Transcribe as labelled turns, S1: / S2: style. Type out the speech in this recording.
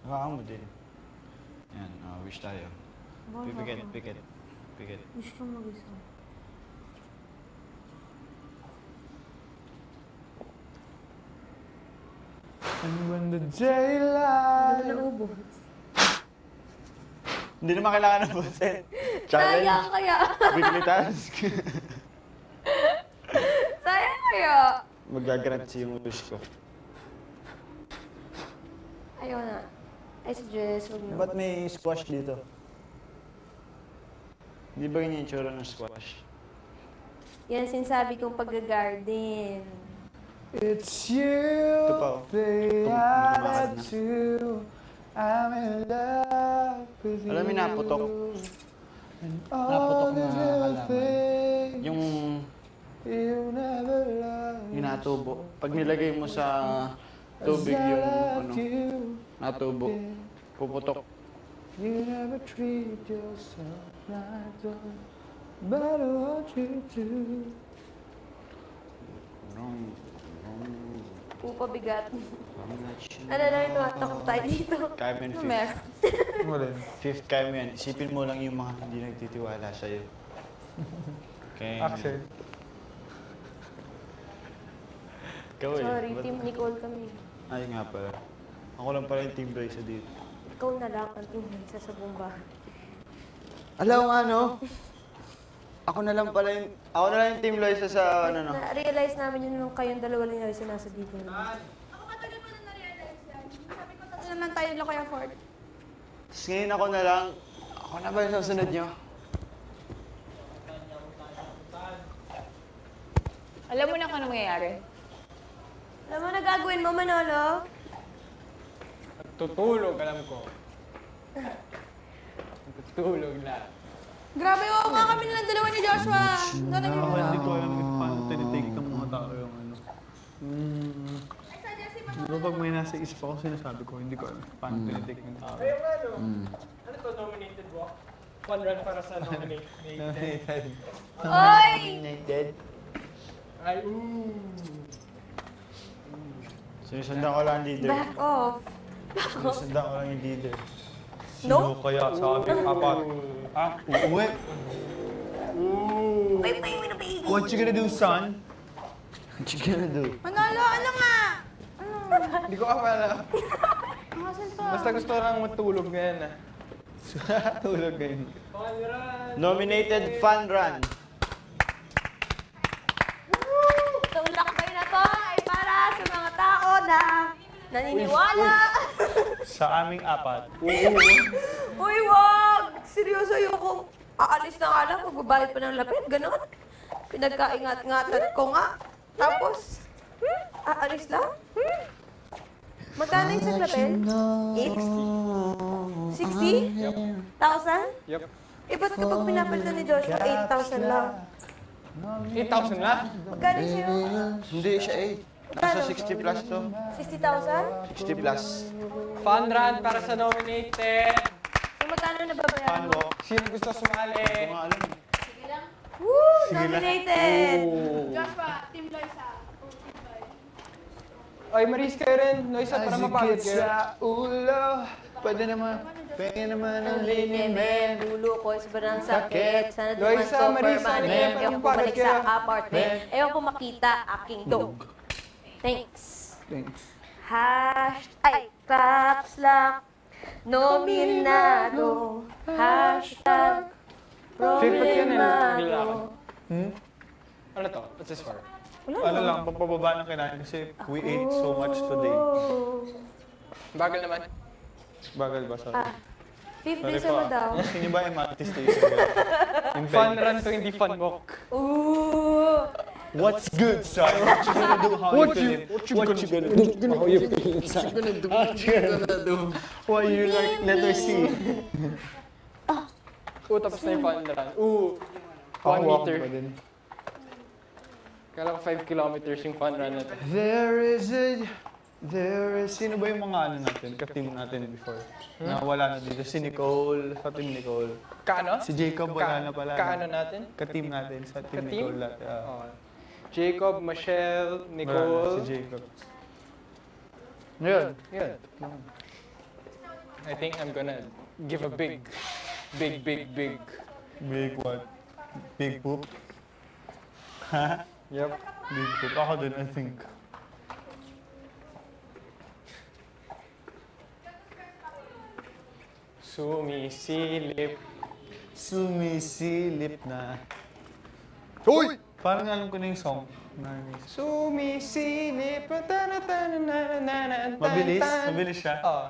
S1: Hawakan mo din. Yan, wish tayo. Pikit.
S2: Wish ko mag-isa.
S1: And when the daylight...
S2: Naubos.
S1: Hindi naman kailangan ng buset. Challenge.
S2: Sayang kaya.
S1: Weekly task.
S2: Sayang kaya.
S1: Magagrant yung wish ko.
S2: Ayaw na. I suggest, huwag na.
S1: Ba't may squash dito? Hindi ba ganyan yung tsura ng squash?
S2: Yan sinasabi kong pag-garden.
S3: It's you, babe, I love you. I'm in love with you.
S1: Alam mo, naputok.
S3: And
S1: Naputok
S3: all
S1: na
S3: these little
S1: halaman.
S3: things
S1: Yung
S3: you never loved.
S1: natubo. Pag nilagay mo sa tubig yung ano, natubo, puputok.
S3: You never treat yourself like that, but I want you to.
S2: Pupabigat. Ano na ito? Takot tayo dito.
S1: Kaya mo yung
S2: Meron.
S3: Wala yun.
S1: fifth kaya mo yan. Isipin mo lang yung mga hindi nagtitiwala sa'yo. Okay.
S3: Axel.
S1: Ikaw eh.
S2: Sorry,
S1: Ba't-
S2: Team Nicole kami.
S1: Ay nga pala. Ako lang pala yung team Bryce dito.
S2: Ikaw na lang ang team sa sabong bahay.
S1: Alam mo ano? Ako na lang yung team Loisa sa ano no.
S2: Na-realize namin yun nung kayong dalawa lang yung nasa dito.
S4: Ako matagal ko na na-realize yan. Sabi ko, tatlo naman tayo nila Kuya Ford.
S1: Tapos ngayon ako na lang, ako na ba yung susunod nyo?
S4: Alam mo na kung ano mangyayari?
S2: Alam mo na gagawin mo, Manolo?
S3: Tutulog, alam ko. Tutulog na.
S4: Grabe, oo nga kami nilang dalawa ni Joshua.
S5: Ako hindi ko alam kung paano tinitake ng mga tao yung ano. Diba pag may nasa isip ako, sinasabi ko, hindi ko alam paano tinitake ng tao.
S3: Ano to, nominated walk? One run para sa nominated.
S2: Oy!
S1: United.
S3: Ay, ooh.
S1: Sinusundan ko lang ang leader.
S2: Back off.
S1: Sinusundan ko lang yung leader.
S2: No?
S5: Kaya sa aming apat.
S1: Ha? Uuwi?
S5: What you gonna do, son?
S1: What you gonna do?
S4: Manalo, ano nga?
S3: Hindi ko akala.
S4: Asan pa?
S3: Basta gusto lang matulog ngayon ah.
S5: Tulog ngayon.
S3: One run.
S1: Nominated Fun Run.
S2: Itong lakbay na to ay para sa mga tao na naniniwala.
S5: Sa aming apat.
S2: Uy, wag! Seryoso yung aalis na nga lang, magbabayad pa ng lapit, gano'n. Pinagkaingat-ingatan ko nga. Tapos, aalis lang? Magkano yung isang lapit? 60? 60,000?
S3: Yup.
S2: Eh, ba't kapag pinapalitan ni Joshua, 8,000 lang?
S3: 8,000 na?
S2: Magkano sa'yo?
S1: Hindi siya 8. Nasa 60 plus to.
S2: 60,000?
S1: 60 plus.
S3: Fun run para sa nominated.
S2: So, magkano nababayaran mo?
S3: Sino gusto sumali?
S1: Hindi ko nga alam.
S2: Woo! Nominated!
S4: Joshua, Team Loisa.
S3: Ay, Maris kayo rin. Noisa, para mapagod kayo.
S5: sa ulo. Pwede naman ang
S2: Linimen, dulo ko, sobrang sakit. Sana
S3: Loisa,
S2: duman ko
S3: Marisa,
S2: permanent.
S3: Nen,
S2: Ayaw ko
S3: pagod
S2: bumalik
S3: kayo.
S2: sa apartment. Ayaw ko makita aking dog. Thanks.
S5: Thanks.
S2: Caps lock, nominado. Hashtag,
S3: Favorite yan eh.
S2: problemado.
S3: Ano to? What's this for?
S5: Ano lang, pagpababa ng kinain kasi we ate so much today.
S3: Bagal naman.
S5: Bagal ba? Sorry.
S2: 50 sa mo daw.
S5: Sino ba yung Mantis Station?
S3: Fun run to hindi fun walk.
S2: Ooh!
S5: What's good, son? What you gonna do? How you feeling? What you gonna do? How you feeling, son? What you gonna do? Why you like letter C?
S3: Tapos na yung fun run. 1 meter. Kala ko 5 kilometers yung fun run natin.
S5: Sino ba yung mga ano natin, ka-team natin before? Na wala na dito. Si Nicole, sa team Nicole.
S3: Kaano?
S5: Si Jacob wala na pala.
S3: Kaano natin?
S5: Ka-team natin sa team
S3: Ka-team?
S5: Nicole. Lahat.
S3: Oh. Jacob, Michelle,
S5: Wala na,
S3: Nicole.
S5: si Jacob. Ngayon,
S3: Yun.
S5: I think I'm gonna give a big
S3: Big what? Big poop?
S5: Yep.
S3: Big poop. Ako din, I think.
S5: Sumisilip.
S3: Sumisilip na.
S5: Uy!
S3: Parang alam ko na yung song.
S5: Sumisilip.
S3: Mabilis? Mabilis siya?
S5: Oo.